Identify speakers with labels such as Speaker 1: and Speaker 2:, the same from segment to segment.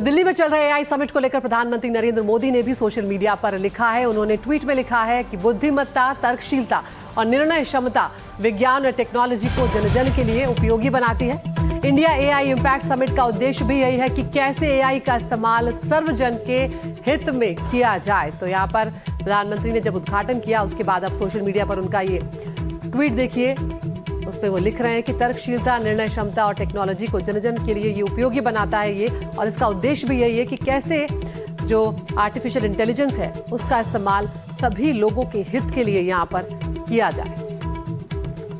Speaker 1: दिल्ली में चल रहे एआई समिट को लेकर प्रधानमंत्री नरेंद्र मोदी ने भी सोशल मीडिया पर लिखा है। उन्होंने ट्वीट में लिखा है कि बुद्धिमत्ता, तर्कशीलता और निर्णय क्षमता विज्ञान और टेक्नोलॉजी को जन जन के लिए उपयोगी बनाती है। इंडिया एआई इम्पैक्ट समिट का उद्देश्य भी यही है कि कैसे एआई का इस्तेमाल सर्वजन के हित में किया जाए। तो यहाँ पर प्रधानमंत्री ने जब उद्घाटन किया उसके बाद अब सोशल मीडिया पर उनका ये ट्वीट देखिए, उसमें वो लिख रहे हैं कि तर्कशीलता, निर्णय क्षमता और टेक्नोलॉजी को जन जन के लिए ये उपयोगी बनाता है ये, और इसका उद्देश्य भी यही है कि कैसे जो आर्टिफिशियल इंटेलिजेंस है उसका इस्तेमाल सभी लोगों के हित के लिए यहाँ पर किया जाए।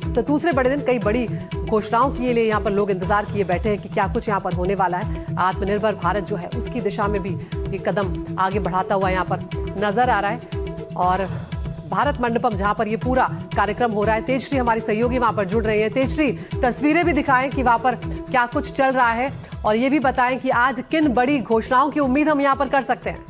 Speaker 1: तो दूसरे बड़े दिन कई बड़ी घोषणाओं के लिए यहाँ पर लोग इंतजार किए बैठे हैं कि क्या कुछ यहाँ पर होने वाला है। आत्मनिर्भर भारत जो है उसकी दिशा में भी ये कदम आगे बढ़ाता हुआ यहाँ पर नजर आ रहा है। और भारत मंडपम जहां पर ये पूरा कार्यक्रम हो रहा है, तेजश्री हमारी सहयोगी वहां पर जुड़ रही है। तेजश्री, तस्वीरें भी दिखाएं कि वहां पर क्या कुछ चल रहा है और ये भी बताएं कि आज किन बड़ी घोषणाओं की उम्मीद हम यहां पर कर सकते हैं।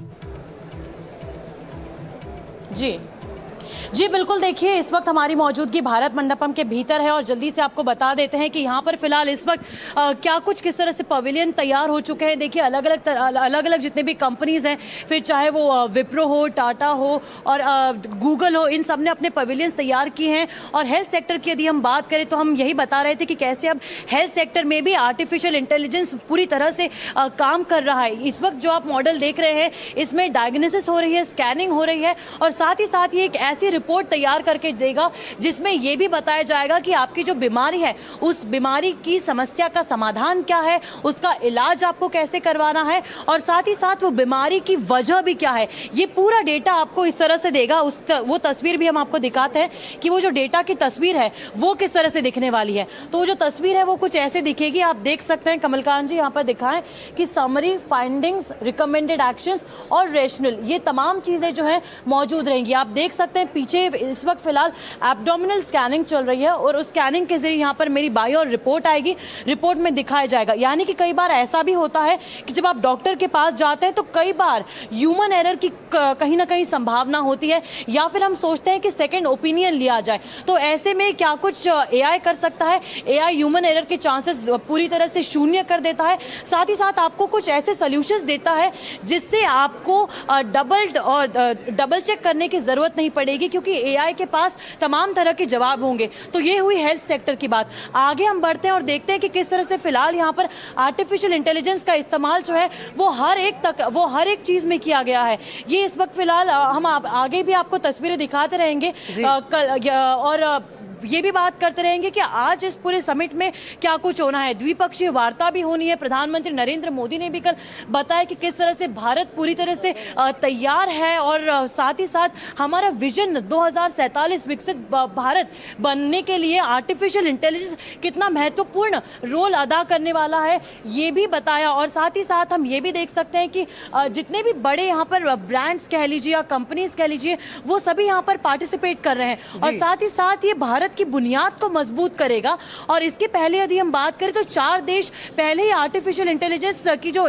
Speaker 2: जी बिल्कुल, देखिए इस वक्त हमारी मौजूदगी भारत मंडपम के भीतर है और जल्दी से आपको बता देते हैं कि यहाँ पर फिलहाल इस वक्त क्या कुछ किस तरह से पवेलियन तैयार हो चुके हैं। देखिए अलग अलग जितने भी कंपनीज हैं, फिर चाहे वो विप्रो हो, टाटा हो और गूगल हो, इन सब ने अपने पवेलियंस तैयार किए हैं। और हेल्थ सेक्टर की यदि हम बात करें तो हम यही बता रहे थे कि कैसे अब हेल्थ सेक्टर में भी आर्टिफिशियल इंटेलिजेंस पूरी तरह से काम कर रहा है। इस वक्त जो आप मॉडल देख रहे हैं इसमें डायग्नोसिस हो रही है, स्कैनिंग हो रही है और साथ ही साथ ये एक ऐसी रिपोर्ट तैयार करके देगा जिसमें यह भी बताया जाएगा कि आपकी जो बीमारी है उस बीमारी की समस्या का समाधान क्या है, उसका इलाज आपको कैसे करवाना है और साथ ही साथ वो बीमारी की वजह भी क्या है। ये पूरा डेटा आपको इस तरह से देगा। वो तस्वीर भी हम आपको दिखाते हैं कि वो जो डेटा की तस्वीर है वो किस तरह से दिखने वाली है। तो वो जो तस्वीर है वो कुछ ऐसे दिखेगी, आप देख सकते हैं। कमलकांत जी यहाँ पर दिखाएं कि समरी, फाइंडिंग्स, रिकमेंडेड एक्शंस और रेशनल, ये तमाम चीजें जो है मौजूद रहेंगी। आप देख सकते हैं पीछे इस वक्त फिलहाल एब्डोमिनल स्कैनिंग चल रही है और उस स्कैनिंग के जरिए यहाँ पर मेरी बायो रिपोर्ट आएगी, रिपोर्ट में दिखाया जाएगा। यानी कि कई बार ऐसा भी होता है कि जब आप डॉक्टर के पास जाते हैं तो कई बार ह्यूमन एरर की कहीं ना कहीं संभावना होती है या फिर हम सोचते हैं कि सेकंड ओपिनियन लिया जाए। तो ऐसे में क्या कुछ एआई कर सकता है, एआई ह्यूमन एरर के चांसेस पूरी तरह से शून्य कर देता है। साथ ही साथ आपको कुछ ऐसे सॉल्यूशंस देता है जिससे आपको डबल चेक करने की जरूरत नहीं पड़ेगी, क्योंकि एआई के पास तमाम तरह के जवाब होंगे। तो ये हुई हेल्थ सेक्टर की बात। आगे हम बढ़ते हैं और देखते हैं कि किस तरह से फिलहाल यहाँ पर आर्टिफिशियल इंटेलिजेंस का इस्तेमाल जो है वो हर एक चीज में किया गया है। ये इस वक्त फिलहाल हम आगे भी आपको तस्वीरें दिखाते रहेंगे और ये भी बात करते रहेंगे कि आज इस पूरे समिट में क्या कुछ होना है। द्विपक्षीय वार्ता भी होनी है। प्रधानमंत्री नरेंद्र मोदी ने भी कल बताया कि किस तरह से भारत पूरी तरह से तैयार है और साथ ही साथ हमारा विजन 2047 विकसित भारत बनने के लिए आर्टिफिशियल इंटेलिजेंस कितना महत्वपूर्ण रोल अदा करने वाला है ये भी बताया। और साथ ही साथ हम ये भी देख सकते हैं कि जितने भी बड़े यहाँ पर ब्रांड्स कह लीजिए या कंपनीज कह लीजिए वो सभी यहाँ पर पार्टिसिपेट कर रहे हैं और साथ ही साथ ये भारत की बुनियाद को मजबूत करेगा। और इसके पहले यदि हम बात करें तो 4 देश पहले ही आर्टिफिशियल इंटेलिजेंस की जो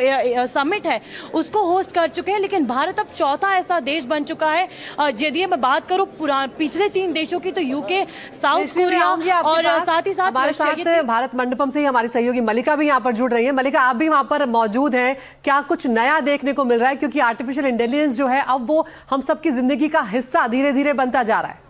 Speaker 2: समिट है उसको होस्ट कर चुके हैं, लेकिन भारत अब चौथा ऐसा देश बन चुका है। यदि मैं बात करूं पिछले 3 देशों की तो यूके, साउथ कोरिया और साथ ही साथ
Speaker 1: हमारे साथ भारत मंडपम से ही हमारी सहयोगी मलिका भी यहाँ पर जुड़ रही है। मलिका, आप भी वहां पर मौजूद हैं, क्या कुछ नया देखने को मिल रहा है? क्योंकि आर्टिफिशियल इंटेलिजेंस जो है अब वो हम सबकी जिंदगी का हिस्सा धीरे धीरे बनता जा रहा है।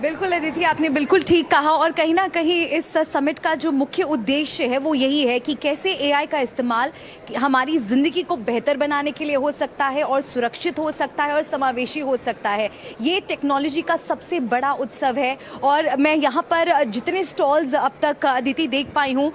Speaker 3: बिल्कुल अदिति, आपने बिल्कुल ठीक कहा और कहीं ना कहीं इस समिट का जो मुख्य उद्देश्य है वो यही है कि कैसे एआई का इस्तेमाल हमारी ज़िंदगी को बेहतर बनाने के लिए हो सकता है और सुरक्षित हो सकता है और समावेशी हो सकता है। ये टेक्नोलॉजी का सबसे बड़ा उत्सव है और मैं यहाँ पर जितने स्टॉल्स अब तक अदिति देख पाई हूँ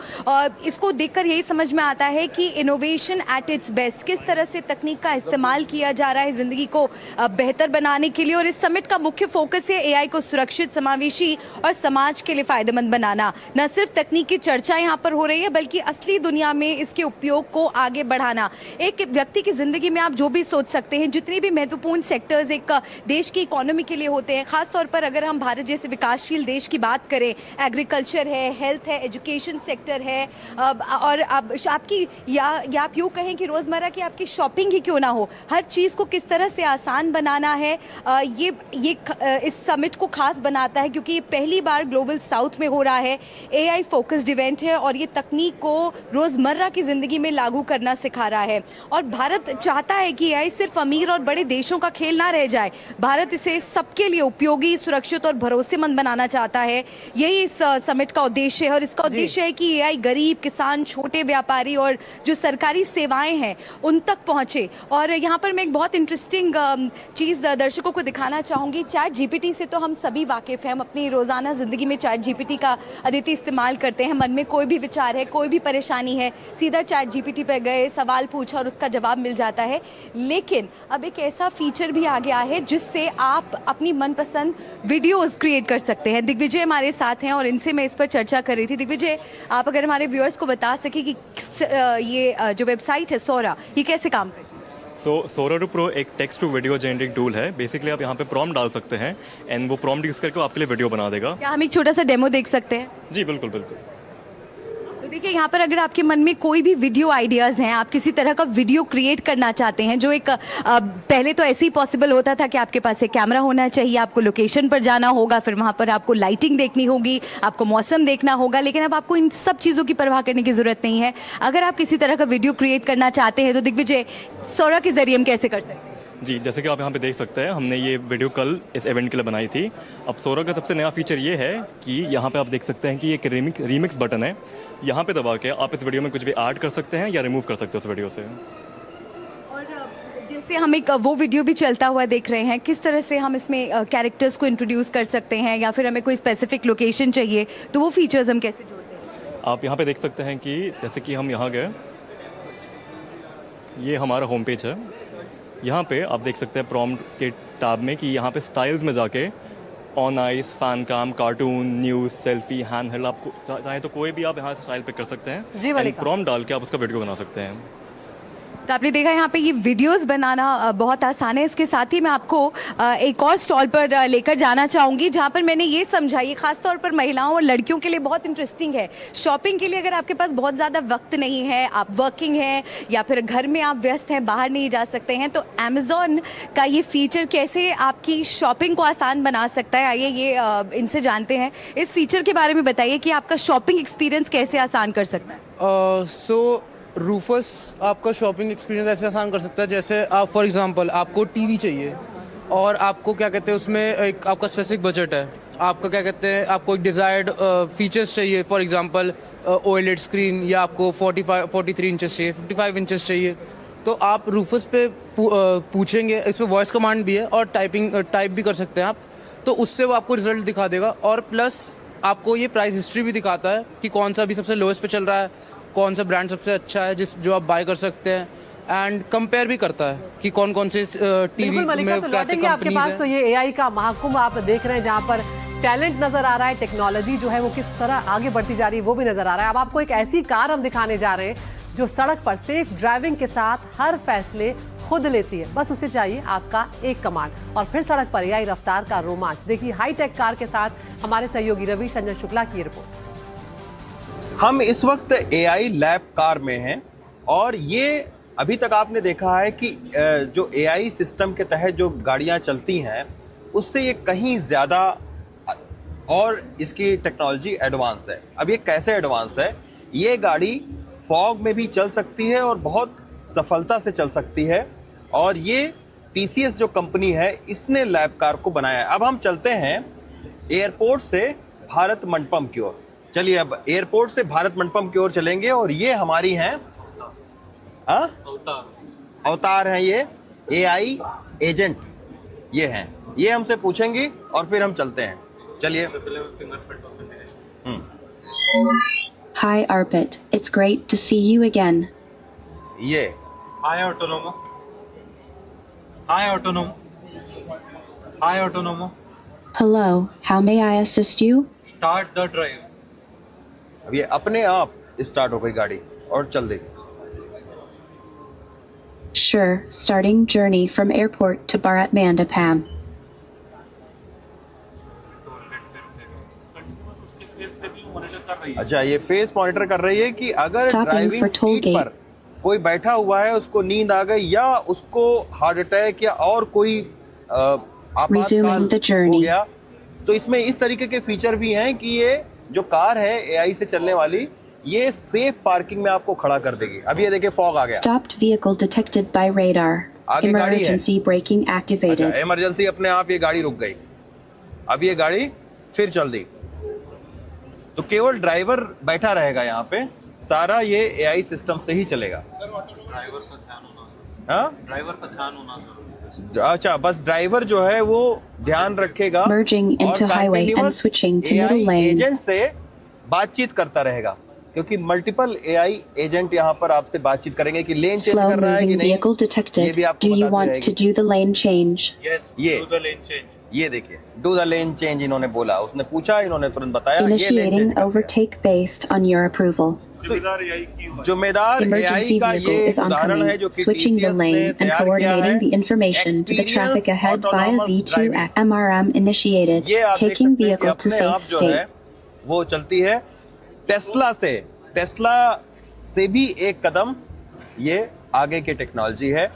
Speaker 3: इसको देखकर यही समझ में आता है कि इनोवेशन एट इट्स बेस्ट, किस तरह से तकनीक का इस्तेमाल किया जा रहा है ज़िंदगी को बेहतर बनाने के लिए। और इस समिट का मुख्य फोकस है एआई को सुरक्षित, समावेशी और समाज के लिए फायदेमंद बनाना। न सिर्फ तकनीक की चर्चा यहाँ पर हो रही है बल्कि असली दुनिया में इसके उपयोग को आगे बढ़ाना। एक व्यक्ति की जिंदगी में आप जो भी सोच सकते हैं, जितने भी महत्वपूर्ण सेक्टर्स एक देश की इकोनॉमी के लिए होते हैं, खासतौर पर अगर हम भारत जैसे विकासशील देश की बात करें, एग्रीकल्चर है, हेल्थ है, एजुकेशन सेक्टर है और अब आपकी या आप यूँ कहें कि रोज़मर्रा की आपकी शॉपिंग ही क्यों ना हो, हर चीज़ को किस तरह से आसान बनाना है, ये इस समिट को खास बनाता है, क्योंकि ये पहली बार ग्लोबल साउथ में हो रहा है। AI फोकस्ड इवेंट है और ये तकनीक को रोज़मर्रा की ज़िंदगी में लागू करना सिखा रहा है। और भारत चाहता है कि AI सिर्फ अमीर और बड़े देशों का खेल ना रह जाए। भारत इसे सबके लिए उपयोगी, सुरक्षित और भरोसेमंद बनाना चाहता है। यही इस समिट का उद्देश्य है। और इसका उद्देश्य है कि AI गरीब, किसान, छोटे व्यापारी और जो सरकारी सेवाएं हैं उन तक पहुंचे। और यहाँ पर मैं एक बहुत इंटरेस्टिंग चीज़ दर्शकों को दिखाना चाहूँगी। चैट GPT से तो हम सभी वाकिफ़ हैं, हम अपनी रोज़ाना ज़िंदगी में चैट GPT का अदिति इस्तेमाल करते हैं। मन में कोई भी विचार है, कोई भी परेशानी है, सीधा चैट GPT पर गए, सवाल पूछा और उसका जवाब मिल जाता है। लेकिन अब एक ऐसा फीचर भी आ गया है जिससे आप अपनी मनपसंद वीडियोस क्रिएट कर सकते हैं। दिग्विजय हमारे साथ हैं और इनसे मैं इस पर चर्चा कर रही थी। दिग्विजय, आप अगर हमारे व्यूअर्स को बता सके कि ये जो वेबसाइट है सोरा, ये कैसे काम करती है?
Speaker 4: सोरा प्रो एक text to video generating tool है। बेसिकली आप यहाँ पे प्रॉम्प्ट डाल सकते हैं एंड वो प्रॉम्प्ट यूज़ करके वो आपके लिए वीडियो बना देगा।
Speaker 3: क्या हम एक छोटा सा डेमो देख सकते हैं?
Speaker 4: जी बिल्कुल बिल्कुल।
Speaker 3: तो देखिए, यहाँ पर अगर आपके मन में कोई भी वीडियो आइडियाज़ हैं, आप किसी तरह का वीडियो क्रिएट करना चाहते हैं, जो एक पहले तो ऐसे ही पॉसिबल होता था कि आपके पास एक कैमरा होना चाहिए, आपको लोकेशन पर जाना होगा, फिर वहाँ पर आपको लाइटिंग देखनी होगी, आपको मौसम देखना होगा। लेकिन अब आपको इन सब चीज़ों की परवाह करने की ज़रूरत नहीं है। अगर आप किसी तरह का वीडियो क्रिएट करना चाहते हैं तो दिग्विजय, सोरा के ज़रिए हम कैसे कर सकते हैं?
Speaker 4: जी, जैसे कि आप यहाँ पे देख सकते हैं, हमने ये वीडियो कल इस इवेंट के लिए बनाई थी। अब सोरा का सबसे नया फीचर ये है कि यहाँ पे आप देख सकते हैं कि एक रीमिक्स बटन है। यहाँ पे दबा के आप इस वीडियो में कुछ भी ऐड कर सकते हैं या रिमूव कर सकते हो उस वीडियो से।
Speaker 3: और जैसे हम एक वो वीडियो भी चलता हुआ देख रहे हैं, किस तरह से हम इसमें कैरेक्टर्स को इंट्रोड्यूस कर सकते हैं, या फिर हमें कोई स्पेसिफिक लोकेशन चाहिए तो वो फीचर्स हम कैसे जोड़ते हैं?
Speaker 4: आप यहाँ पे देख सकते हैं कि जैसे कि हम यहाँ गए, ये हमारा होम पेज है। यहाँ पे आप देख सकते हैं प्रॉम्प्ट के टैब में कि यहाँ पे स्टाइल्स में जाके ऑन आइस, फैन काम, cartoon, news, selfie, hand held, आपको चाहे तो कोई भी आप यहाँ से स्टाइल पिक कर सकते हैं।
Speaker 1: जी,
Speaker 4: प्रॉम्प्ट डाल के आप उसका वीडियो बना सकते हैं।
Speaker 3: तो आपने देखा यहाँ पे ये वीडियोस बनाना बहुत आसान है। इसके साथ ही मैं आपको एक और स्टॉल पर लेकर जाना चाहूँगी, जहाँ पर मैंने ये समझा, ये खास तौर पर महिलाओं और लड़कियों के लिए बहुत इंटरेस्टिंग है। शॉपिंग के लिए अगर आपके पास बहुत ज़्यादा वक्त नहीं है, आप वर्किंग हैं या फिर घर में आप व्यस्त हैं, बाहर नहीं जा सकते हैं, तो अमेज़ॉन का ये फीचर कैसे आपकी शॉपिंग को आसान बना सकता है, आइए ये इनसे जानते हैं। इस फीचर के बारे में बताइए कि आपका शॉपिंग एक्सपीरियंस कैसे आसान कर सकता है।
Speaker 5: रूफस आपका शॉपिंग एक्सपीरियंस ऐसे आसान कर सकता है, जैसे आप फॉर एग्जांपल आपको टीवी चाहिए और आपको क्या कहते हैं उसमें एक आपका स्पेसिफिक बजट है, आपका क्या कहते हैं आपको एक डिज़ायर्ड फीचर्स चाहिए, फॉर एग्जांपल OLED स्क्रीन, या आपको 43 इंचेस चाहिए, 55 इंचेस चाहिए, तो आप रूफस पे पूछेंगे। इसमें वॉइस कमांड भी है और टाइप भी कर सकते हैं आप, तो उससे वो आपको रिजल्ट दिखा देगा। और प्लस आपको ये प्राइस हिस्ट्री भी दिखाता है कि कौन सा अभी सबसे लोएस्ट पे चल रहा है, कौन सा ब्रांड सबसे अच्छा है जो आप बाय कर सकते हैं, एंड कंपेयर भी करता है कि कौन कौन से टीवी में क्या
Speaker 1: क्या आपके पास तो ये AI का महाकुंभ आप देख रहे हैं, जहाँ पर टैलेंट नजर आ रहा है, टेक्नोलॉजी जो है वो किस तरह आगे बढ़ती जा रही है वो भी नजर आ रहा है। अब आपको एक ऐसी कार हम दिखाने जा रहे हैं जो सड़क पर सेफ ड्राइविंग के साथ हर फैसले खुद लेती है। बस उसे चाहिए आपका एक कमांड और फिर सड़क पर AI रफ्तार का रोमांच। देखिए हाईटेक कार के साथ हमारे सहयोगी रवि संजय शुक्ला की रिपोर्ट।
Speaker 6: हम इस वक्त AI लैब कार में हैं और ये अभी तक आपने देखा है कि जो AI सिस्टम के तहत जो गाड़ियां चलती हैं उससे ये कहीं ज़्यादा और इसकी टेक्नोलॉजी एडवांस है। अब ये कैसे एडवांस है? ये गाड़ी फॉग में भी चल सकती है और बहुत सफलता से चल सकती है, और ये TCS जो कंपनी है इसने लैब कार को बनाया है। अब हम चलते हैं एयरपोर्ट से भारत मंडपम की ओर। चलिए अब एयरपोर्ट से भारत मंडपम की ओर चलेंगे और ये हमारी हैं अवतार हैं, ये AI एजेंट ये हैं, ये हमसे पूछेंगी और फिर हम चलते हैं। चलिए।
Speaker 7: Hi Arpit, it's great to see you again.
Speaker 6: ये
Speaker 8: Hi Autonomo. Hi Autonomo. Hi Autonomo.
Speaker 7: Hello, how may I assist you?
Speaker 8: Start the drive.
Speaker 6: अब ये अपने आप स्टार्ट हो गई गाड़ी और चल देगी।
Speaker 7: Sure, starting journey from airport to Bharat Mandapam.
Speaker 6: अच्छा, ये फेस मॉनिटर कर रही है कि अगर
Speaker 7: Stopping
Speaker 6: driving
Speaker 7: for toll
Speaker 6: seat
Speaker 7: gate.
Speaker 6: पर कोई बैठा हुआ है, उसको नींद आ गई या उसको हार्ट अटैक या और कोई
Speaker 7: Resuming the
Speaker 6: आपातकाल हो
Speaker 7: journey.
Speaker 6: गया, तो इसमें इस तरीके के फीचर भी हैं कि ये जो कार है एआई से चलने वाली, ये सेफ पार्किंग में आपको खड़ा कर देगी। अब ये देखिए फॉग आ गया,
Speaker 7: Stopped vehicle detected by radar.
Speaker 6: आगे गाड़ी है।
Speaker 7: Emergency braking
Speaker 6: अच्छा,
Speaker 7: activated.
Speaker 6: इमरजेंसी अपने आप ये गाड़ी रुक गई। अब ये गाड़ी फिर चल दी, तो केवल ड्राइवर बैठा रहेगा यहाँ पे, सारा ये एआई सिस्टम से ही चलेगा।
Speaker 8: ड्राइवर का ध्यान होना
Speaker 6: हाँ,
Speaker 8: ड्राइवर का ध्यान होना जरूरी है।
Speaker 6: अच्छा, बस ड्राइवर जो है वो ध्यान रखेगा
Speaker 7: Merging into
Speaker 6: और
Speaker 7: highway and
Speaker 6: continuous
Speaker 7: switching to
Speaker 6: AI
Speaker 7: middle lane.
Speaker 6: Agent से बातचीत करता रहेगा, क्योंकि मल्टीपल एआई एजेंट यहाँ पर आपसे बातचीत करेंगे कि लेन चेंज
Speaker 7: Slow
Speaker 6: कर रहा है कि
Speaker 7: moving
Speaker 6: नहीं।
Speaker 7: vehicle
Speaker 6: ये
Speaker 7: detected.
Speaker 6: भी आपको
Speaker 7: Do you
Speaker 6: बताती
Speaker 7: want
Speaker 6: रहेगी।
Speaker 7: to do the lane change?
Speaker 8: Yes,
Speaker 6: ये
Speaker 8: do the lane change.
Speaker 6: ये देखिए, डू द लेन चेंज इन्होंने बोला, उसने पूछा, इन्होंने तुरंत बताया, ये लेन चेंज
Speaker 7: Initiating
Speaker 6: कर
Speaker 7: overtake based on your approval.
Speaker 8: जिम्मेदार यही की हुआ
Speaker 6: दिया। जिम्मेदार एआई
Speaker 7: Emergency
Speaker 6: का
Speaker 7: vehicle
Speaker 6: ये
Speaker 7: is
Speaker 6: उदाहरण है
Speaker 7: oncoming,
Speaker 6: जो कि
Speaker 7: switching the
Speaker 6: TCS ने
Speaker 7: lane and
Speaker 6: तैयार किया है।
Speaker 7: coordinating the information to the traffic ahead via
Speaker 6: Autonomous
Speaker 7: V2
Speaker 6: driving।
Speaker 7: MRM initiated,
Speaker 6: ये आप देख
Speaker 7: taking
Speaker 6: सकते हैं कि
Speaker 7: vehicle to
Speaker 6: अपने आप
Speaker 7: safe
Speaker 6: जो है
Speaker 7: state.
Speaker 6: वो चलती है टेस्ला से। टेस्ला से भी एक कदम ये आगे की टेक्नोलॉजी है,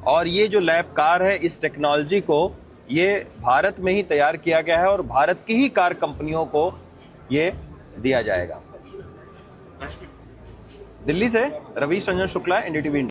Speaker 6: और ये जो लैब कार है, इस टेक्नोलॉजी को ये भारत में ही तैयार किया गया है और भारत की ही कार कंपनियों को ये दिया जाएगा। दिल्ली से रवीश रंजन शुक्ला, एनडीटीवी।